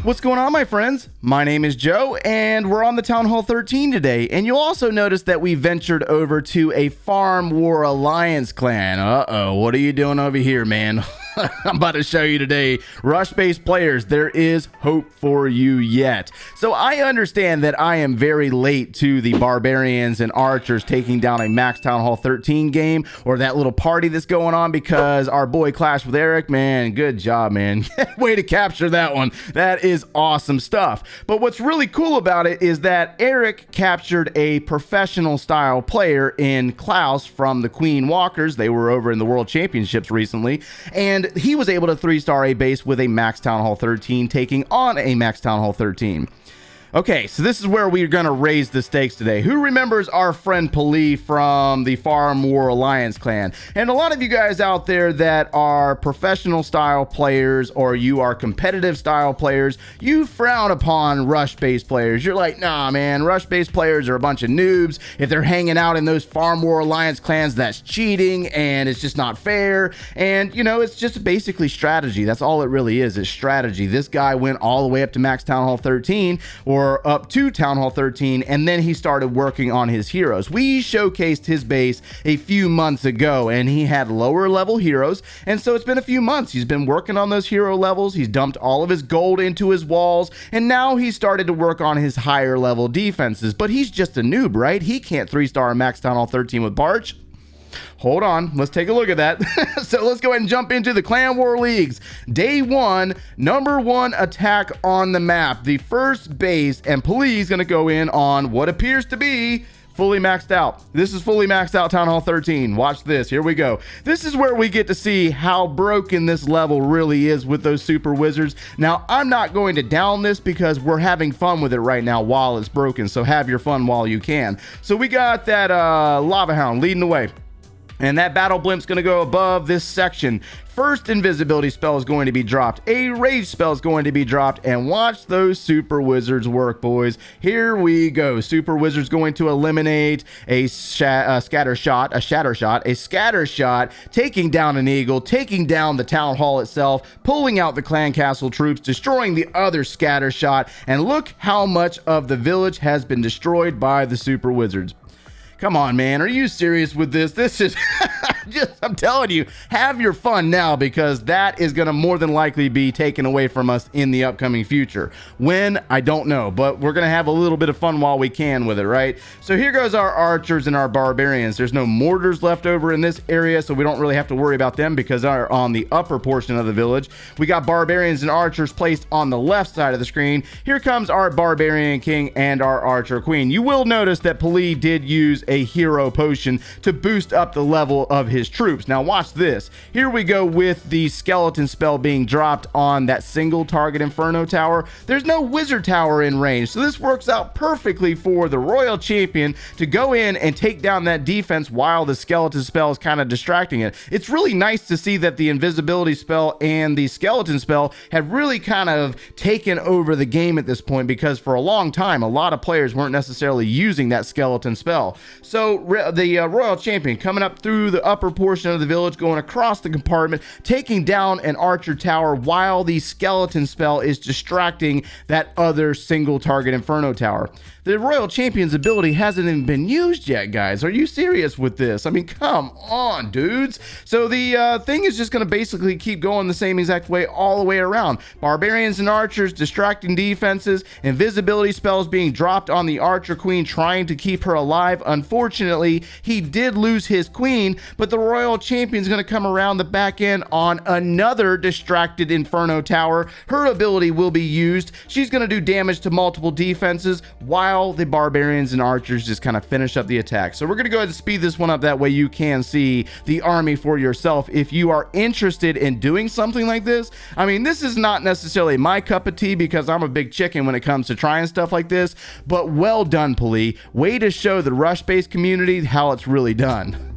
What's going on, my friends? My name is Joe, and we're on the Town Hall 13 today, and you'll also notice that we ventured over to a Farm War Alliance clan. Uh-oh, what are you doing over here, man? I'm about to show you today, rush-based players, there is hope for you yet. So I understand that I am very late to the Barbarians and Archers taking down a Max Town Hall 13 game, or that little party that's going on, because our boy clashed with Eric. Man, good job, man. Way to capture that one. That is awesome stuff. But what's really cool about it is that Eric captured a professional style player in Klaus from the Queen Walkers. They were over in the World Championships recently, and he was able to 3-star a base with a Max Town Hall 13, taking on a Max Town Hall 13. Okay, so this is where we're going to raise the stakes today. Who remembers our friend Paley from the Farm War Alliance clan? And a lot of you guys out there that are professional style players, or you are competitive style players, you frown upon rush-based players. You're like, nah, man, rush-based players are a bunch of noobs. If they're hanging out in those Farm War Alliance clans, that's cheating, and it's just not fair. And, you know, it's just basically strategy. That's all it really is strategy. This guy went all the way up to Max Town Hall 13, or up to Town Hall 13, and then he started working on his heroes. We showcased his base a few months ago, and he had lower level heroes, and so it's been a few months. He's been working on those hero levels. He's dumped all of his gold into his walls, and now he started to work on his higher level defenses. But he's just a noob, right? He can't 3-star a Max Town Hall 13 with Barch. Hold on, let's take a look at that. So let's go ahead and jump into the Clan War Leagues. Day 1, number 1 attack on the map. The first base, and Paley's gonna go in on what appears to be fully maxed out. This is fully maxed out Town Hall 13. Watch this, here we go. This is where we get to see how broken this level really is with those super wizards. Now, I'm not going to down this because we're having fun with it right now while it's broken, so have your fun while you can. So we got that Lava Hound leading the way. And that battle blimp's going to go above this section. First invisibility spell is going to be dropped. A rage spell is going to be dropped. And watch those super wizards work, boys. Here we go. Super wizard's going to eliminate a scatter shot, taking down an eagle, taking down the town hall itself, pulling out the clan castle troops, destroying the other scatter shot. And look how much of the village has been destroyed by the super wizards. Come on, man. Are you serious with this? This is I'm telling you, have your fun now, because that is going to more than likely be taken away from us in the upcoming future. When, I don't know, but we're going to have a little bit of fun while we can with it, right? So here goes our archers and our barbarians. There's no mortars left over in this area, so we don't really have to worry about them because they're on the upper portion of the village. We got barbarians and archers placed on the left side of the screen. Here comes our barbarian king and our archer queen. You will notice that Paley did use a hero potion to boost up the level of his troops. Now watch this. Here we go with the skeleton spell being dropped on that single target inferno tower. There's no wizard tower in range, so this works out perfectly for the royal champion to go in and take down that defense while the skeleton spell is kind of distracting it. It's really nice to see that the invisibility spell and the skeleton spell have really kind of taken over the game at this point, because for a long time a lot of players weren't necessarily using that skeleton spell. So the royal champion coming up through the upper portion of the village, going across the compartment, taking down an archer tower while the skeleton spell is distracting that other single target inferno tower. The royal champion's ability hasn't even been used yet, guys. Are you serious with this? I mean, come on, dudes. So the thing is just going to basically keep going the same exact way all the way around. Barbarians and archers distracting defenses, invisibility spells being dropped on the archer queen, trying to keep her alive. Unfortunately, he did lose his queen, but the royal champion's going to come around the back end on another distracted inferno tower. Her ability will be used. She's going to do damage to multiple defenses while the barbarians and archers just kind of finish up the attack. So we're going to go ahead and speed this one up, that way you can see the army for yourself if you are interested in doing something like this. I mean, this is not necessarily my cup of tea because I'm a big chicken when it comes to trying stuff like this, but well done, Paley. Way to show the rush-based community how it's really done.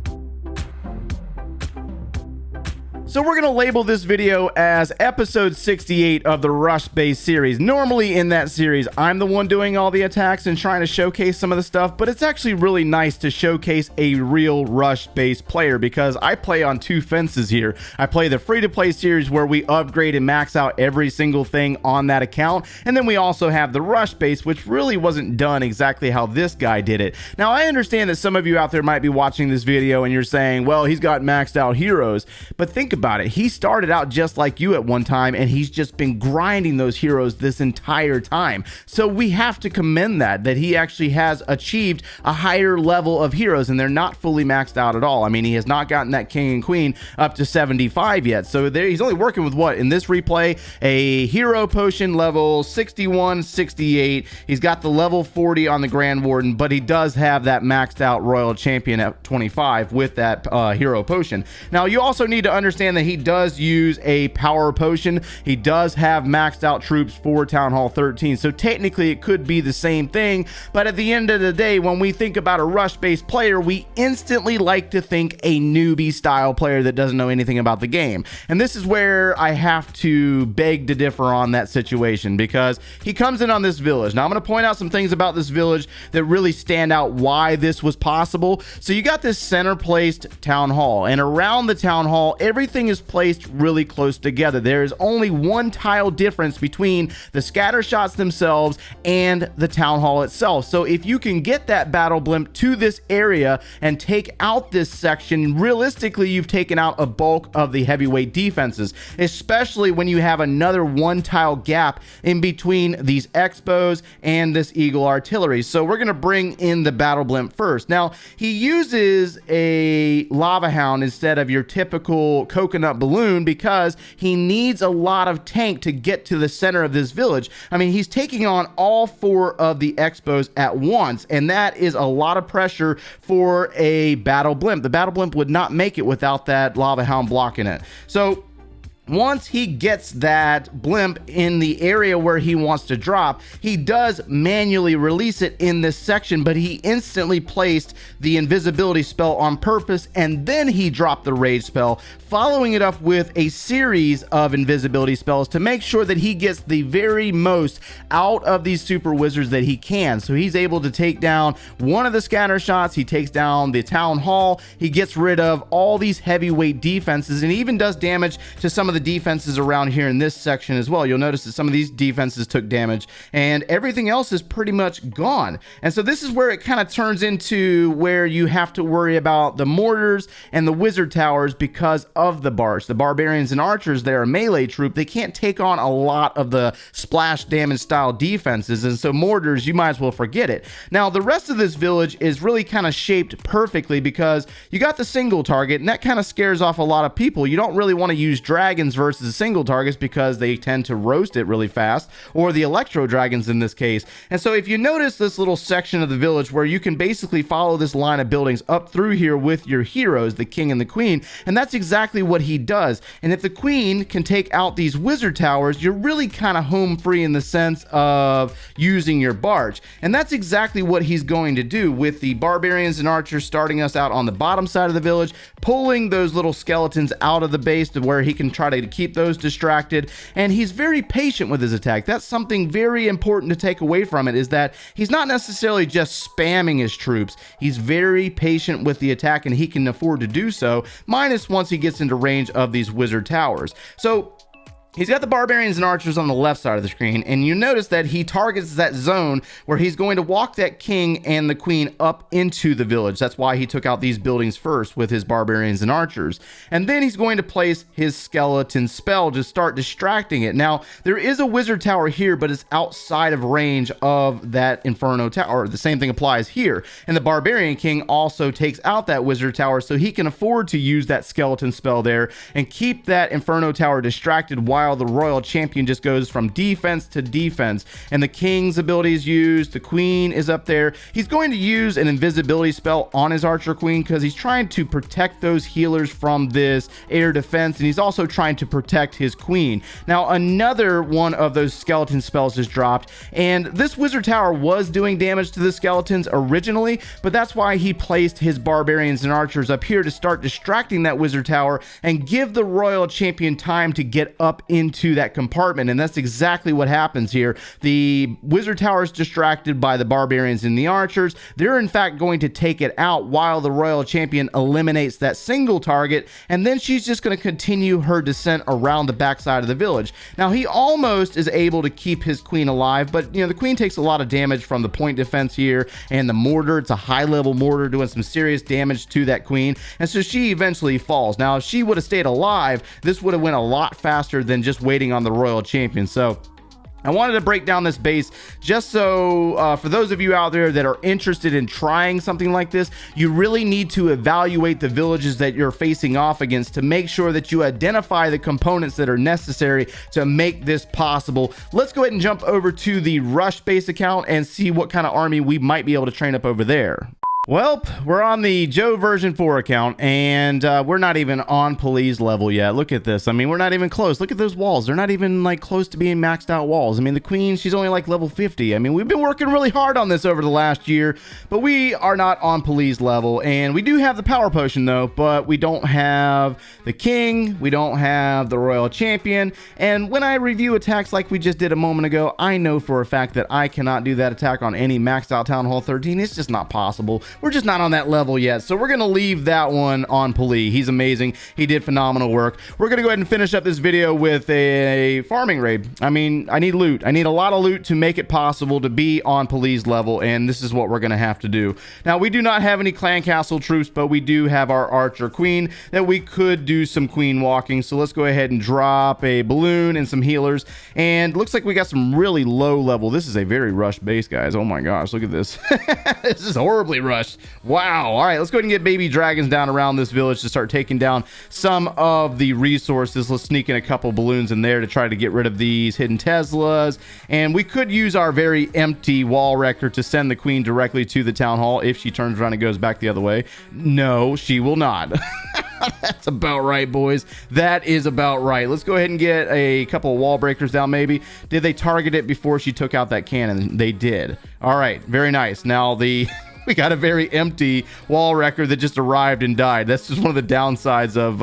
So we're going to label this video as episode 68 of the Rush Base series. Normally in that series, I'm the one doing all the attacks and trying to showcase some of the stuff, but it's actually really nice to showcase a real Rush Base player because I play on two fences here. I play the free-to-play series where we upgrade and max out every single thing on that account, and then we also have the Rush Base, which really wasn't done exactly how this guy did it. Now, I understand that some of you out there might be watching this video and you're saying, well, he's got maxed out heroes, but think about it. He started out just like you at one time, and he's just been grinding those heroes this entire time. So we have to commend that he actually has achieved a higher level of heroes, and they're not fully maxed out at all. I mean, he has not gotten that king and queen up to 75 yet. So there, he's only working with what in this replay, a hero potion level 61, 68. He's got the level 40 on the Grand Warden, but he does have that maxed out Royal Champion at 25 with that hero potion. Now, you also need to understand that he does use a power potion. He does have maxed out troops for Town Hall 13, so technically it could be the same thing, but at the end of the day, when we think about a rush-based player, we instantly like to think a newbie style player that doesn't know anything about the game. And this is where I have to beg to differ on that situation, because he comes in on this village. Now I'm going to point out some things about this village that really stand out why this was possible. So you got this center placed town hall, and around the town hall everything is placed really close together. There is only one tile difference between the scatter shots themselves and the town hall itself. So if you can get that battle blimp to this area and take out this section, realistically you've taken out a bulk of the heavyweight defenses, especially when you have another one tile gap in between these expos and this eagle artillery. So we're going to bring in the battle blimp first. Now he uses a lava hound instead of your typical coconut balloon because he needs a lot of tank to get to the center of this village. I mean, he's taking on all four of the expos at once, and that is a lot of pressure for a battle blimp. The battle blimp would not make it without that lava hound blocking it. So once he gets that blimp in the area where he wants to drop, he does manually release it in this section, but he instantly placed the invisibility spell on purpose, and then he dropped the rage spell, following it up with a series of invisibility spells to make sure that he gets the very most out of these super wizards that he can. So he's able to take down one of the scatter shots, he takes down the town hall, he gets rid of all these heavyweight defenses, and even does damage to some of the defenses around here in this section as well. You'll notice that some of these defenses took damage and everything else is pretty much gone. And so this is where it kind of turns into where you have to worry about the mortars and the wizard towers because of the Barch. The barbarians and archers, they're a melee troop. They can't take on a lot of the splash damage style defenses, and so mortars, you might as well forget it. Now the rest of this village is really kind of shaped perfectly because you got the single target, and that kind of scares off a lot of people. You don't really want to use dragons versus single targets because they tend to roast it really fast, or the electro dragons in this case. And so if you notice this little section of the village where you can basically follow this line of buildings up through here with your heroes, the king and the queen, and that's exactly what he does. And if the queen can take out these wizard towers, you're really kind of home free in the sense of using your barge, and that's exactly what he's going to do with the barbarians and archers starting us out on the bottom side of the village, pulling those little skeletons out of the base to where he can try to keep those distracted. And he's very patient with his attack. That's something very important to take away from it, is that he's not necessarily just spamming his troops. He's very patient with the attack, and he can afford to do so, minus once he gets into range of these wizard towers. So he's got the barbarians and archers on the left side of the screen, and you notice that he targets that zone where he's going to walk that king and the queen up into the village. That's why he took out these buildings first with his barbarians and archers. And then he's going to place his skeleton spell to start distracting it. Now, there is a wizard tower here, but it's outside of range of that inferno tower. The same thing applies here. And the barbarian king also takes out that wizard tower, so he can afford to use that skeleton spell there and keep that inferno tower distracted while while the royal champion just goes from defense to defense. And the king's ability is used. The queen is up there. He's going to use an invisibility spell on his archer queen because he's trying to protect those healers from this air defense, and he's also trying to protect his queen. Now, another one of those skeleton spells is dropped, and this wizard tower was doing damage to the skeletons originally, but that's why he placed his barbarians and archers up here to start distracting that wizard tower and give the royal champion time to get up into that compartment. And that's exactly what happens here. The wizard tower is distracted by the barbarians and the archers. They're in fact going to take it out while the royal champion eliminates that single target, and then she's just going to continue her descent around the backside of the village. Now, he almost is able to keep his queen alive, but the queen takes a lot of damage from the point defense here and the mortar. It's a high level mortar doing some serious damage to that queen, and so she eventually falls. Now, if she would have stayed alive, this would have went a lot faster than just waiting on the royal champion. So I wanted to break down this base just so for those of you out there that are interested in trying something like this, you really need to evaluate the villages that you're facing off against to make sure that you identify the components that are necessary to make this possible. Let's go ahead and jump over to the Rush base account and see what kind of army we might be able to train up over there. Well, we're on the Joe version 4 account, and we're not even on police level yet. Look at this. I mean, we're not even close. Look at those walls. They're not even like close to being maxed out walls. I mean, the queen, she's only like level 50. I mean, we've been working really hard on this over the last year, but we are not on police level. And we do have the power potion though, but we don't have the king. We don't have the royal champion. And when I review attacks like we just did a moment ago, I know for a fact that I cannot do that attack on any maxed out Town Hall 13. It's just not possible. We're just not on that level yet, so we're gonna leave that one on Paley. He's amazing. He did phenomenal work. We're gonna go ahead and finish up this video with a farming raid. I mean, I need loot. I need a lot of loot to make it possible to be on Paley's level, and this is what we're gonna have to do. Now, we do not have any clan castle troops, but we do have our archer queen that we could do some queen walking, so let's go ahead and drop a balloon and some healers. And looks like we got some really low level. This is a very rushed base, guys. Oh my gosh, look at this. This is horribly rushed. Wow. All right, let's go ahead and get baby dragons down around this village to start taking down some of the resources. Let's sneak in a couple balloons in there to try to get rid of these hidden Teslas. And we could use our very empty wall wrecker to send the queen directly to the town hall if she turns around and goes back the other way. No, she will not. That's about right, boys. That is about right. Let's go ahead and get a couple of wall breakers down maybe. Did they target it before she took out that cannon? They did. All right, very nice. Now we got a very empty wall wrecker that just arrived and died. That's just one of the downsides of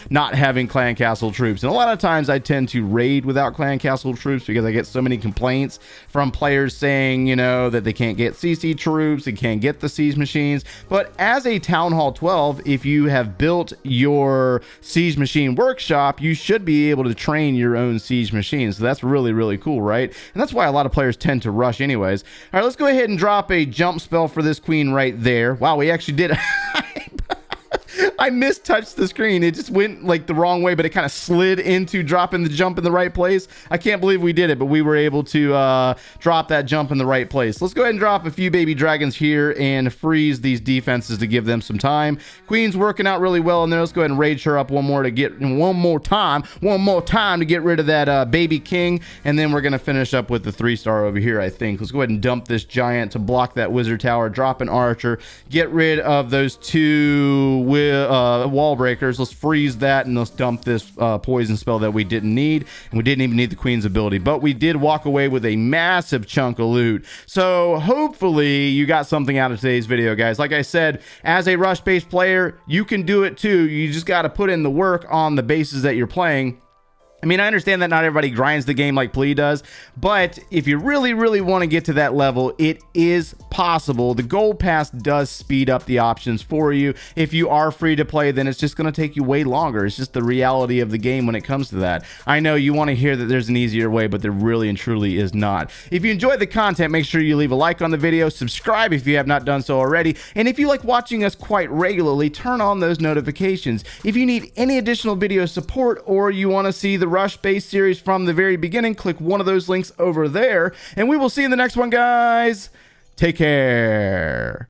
not having clan castle troops. And a lot of times I tend to raid without clan castle troops because I get so many complaints from players saying, that they can't get CC troops, they can't get the siege machines. But as a Town Hall 12, if you have built your siege machine workshop, you should be able to train your own siege machines. So that's really, really cool, right? And that's why a lot of players tend to rush anyways. All right, let's go ahead and drop a jump spell for this queen right there. Wow, we actually did. I mistouched the screen. It just went like the wrong way, but it kind of slid into dropping the jump in the right place. I can't believe we did it, but we were able to drop that jump in the right place. Let's go ahead and drop a few baby dragons here and freeze these defenses to give them some time. Queen's working out really well in there. Let's go ahead and rage her up one more time to get rid of that baby king, and then we're gonna finish up with the 3-star over here, I think. Let's go ahead and dump this giant to block that wizard tower, drop an archer, get rid of those two wall breakers. Let's freeze that, and let's dump this poison spell that we didn't need, and we didn't even need the queen's ability, but we did walk away with a massive chunk of loot. So hopefully you got something out of today's video, guys. Like I said, as a rush based player, you can do it too. You just got to put in the work on the bases that you're playing. I mean, I understand that not everybody grinds the game like Paley does, but if you really, really want to get to that level, it is possible. The Gold Pass does speed up the options for you. If you are free to play, then it's just going to take you way longer. It's just the reality of the game when it comes to that. I know you want to hear that there's an easier way, but there really and truly is not. If you enjoyed the content, make sure you leave a like on the video, subscribe if you have not done so already, and if you like watching us quite regularly, turn on those notifications. If you need any additional video support or you want to see the Rush Base series from the very beginning, click one of those links over there, and we will see you in the next one, guys. Take care.